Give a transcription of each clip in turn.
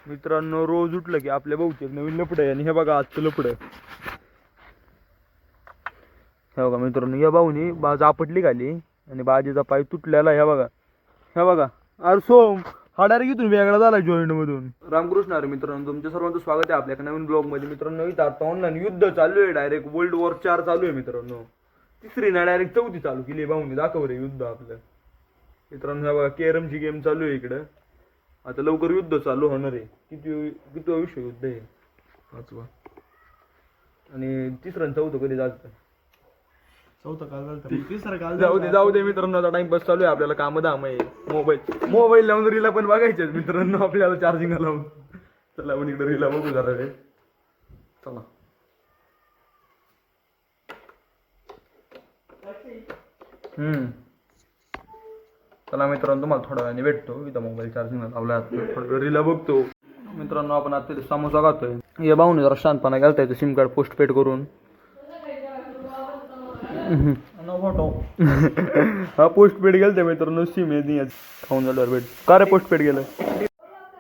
मित्रांनो रोज उठलं की आपल्या बहुतेक नवीन लपड आहे आणि हे बघा आजचं लपड. हे बघा मित्रांनो या भाऊनी बाज आपटली खाली आणि बाजीचा पाय तुटलेला. हे बघा हे बघा. अरे सोम हा डायरेक्ट इथून वेगळा झाला जॉईंट मधून. रामकृष्ण अरे मित्रांनो तुमच्या सर्वांचं स्वागत आहे आपल्या नवीन ब्लॉग मध्ये. मित्रांनो इथं आता ऑनलाईन युद्ध चालू आहे. डायरेक्ट वर्ल्ड वॉर 4 चालू आहे मित्रांनो. तिसरी ना डायरेक्ट चौथी चालू केली भाऊनी. दाखव रे युद्ध आपलं. मित्रांनो हे बघा कॅरमची गेम चालू आहे इकडं. आता लवकर युद्ध चालू होणार आहे. किती विश्व युद्ध आहे. 5वा आणि तिसरं आणि चौथं कधी जातं. चौथा काल झालं तिसरा काल जाऊ दे मित्रांनो. आता टाइमपास चालू आहे आपल्याला. काम धाम आहे. मोबाईल लावून रीला पण बघायचे मित्रांनो आपल्याला चार्जिंग लावून. चला आपण इकडे रीला बघू जरा रे. चला चला मित्रांनो तुम्हाला थोड्या वेळाने भेटतो. इथं मोबाईल चार्जिंग लावला. थोड्या रीला बघतो. मित्रांनो आपण आता समोसा खातोय. या भाऊने जरा शांतपणा घालता येतो सिम कार्ड पोस्ट पेड करून. हा पोस्ट पेड गेलं मित्रांनो. सिम आहे खाऊन झाल्यावर भेट. का रे पोस्ट पेड गेलं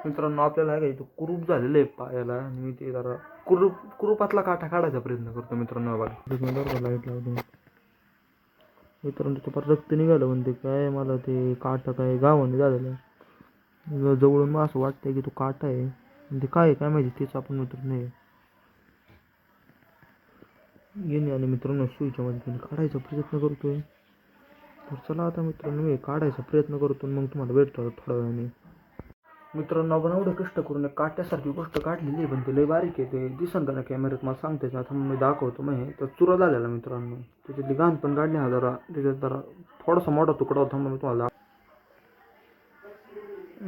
मित्रांनो. आपल्याला काय कुरूप झालेलं आहे पायाला आणि मी ते जरा कुरूपातला काटा काढायचा प्रयत्न करतो मित्रांनो. बघा लाईट लावतो मित्रांनो. त्याचं पर रक्त निघालं म्हणते काय. मला ते काटा काय गावाने झालेलं आहे. जवळून मग असं वाटतंय की तो काटा आहे. ते काय काय माहिती तेच आपण मित्र नाही येणे. आणि मित्रांनो सुईच्या मदतीने काढायचा प्रयत्न करतोय. तर चला आता मित्रांनो मी काढायचा प्रयत्न करतो मग तुम्हाला भेटतो थोड्या वेळाने. मित्रांनो आपण एवढं कष्ट करून काट्यासारखी गोष्ट काढलेली आहे पण ते लय बारीक आहे. ते दिसन का कॅमेऱ्यात मला सांगतायच आता मी दाखवतो. मग तर चुरा झालेला मित्रांनो. त्याच्यातली गाण पण काढली हा जरा. त्याच्यात जरा थोडासा मोठा तुकडा होता. मग मी तुम्हाला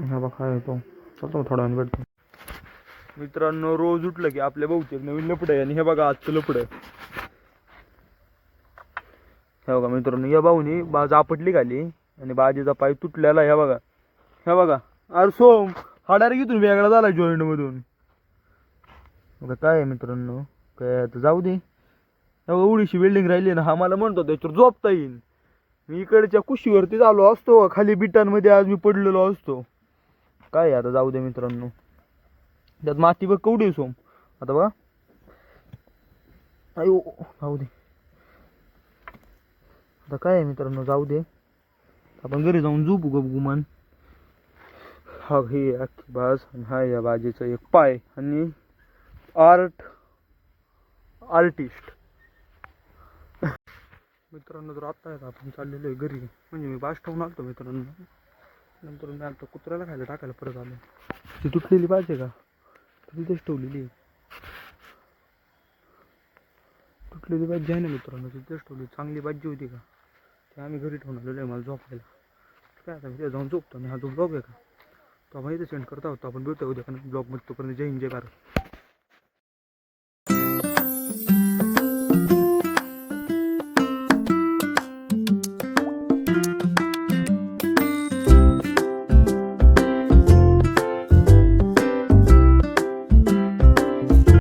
हा बघा काय येतो. चलतो थोड्या वेळाने भेटतो. मित्रांनो रोज उठलं की आपल्या बहुतेक नवीन लपड आहे आणि हे बघा आजचं लपड. हे बघा मित्रांनो या भाऊनी बाज आपटली खाली आणि बाजीचा पाय तुटलेला. हे बघा हे बघा. अरे सोम हा डायरेक्ट इथून वेगळा झाला जॉईंट मधून. बघा काय आहे मित्रांनो. काय आता जाऊ दे. एवढीशी बिल्डिंग राहिली ना. हा मला म्हणतो त्याच्यावर झोपता येईल. मी इकडच्या कुशीवरती झालो असतो. खाली बिटांमध्ये आज मी पडलेलो असतो. काय आता जाऊ दे मित्रांनो. त्यात माती बघ कवडी सोम. आता बघा अयो जाऊ दे. आता काय आहे मित्रांनो जाऊ दे. आपण घरी जाऊन झोपू ग गुमान. हा हे अख्खी बाज आणि हा या बाजीचा एक पाय आणि आर्टिस्ट. मित्रांनो तर आत्ता आहे आपण चाललेलो आहे घरी. म्हणजे मी बाज ठेवून आलतो मित्रांनो. नंतर मी आता कुत्र्याला खायला टाकायला परत आलो. ती तुटलेली बाज आहे का तिथेच ठेवलेली. तुटलेली बाजी आहे ना मित्रांनो तिथेच ठेवली. चांगली बाजी होती का ते आम्ही घरी ठेवून आलेलो आहे मला झोपायला. काय आता तिथे जाऊन झोपतो. आणि हा जो ब्लॉग आहे का तो आपण इथे सेंड करता होता. आपण भेटू उद्या ब्लॉग मध्ये. तोपर्यंत जय हिंद जय भारत.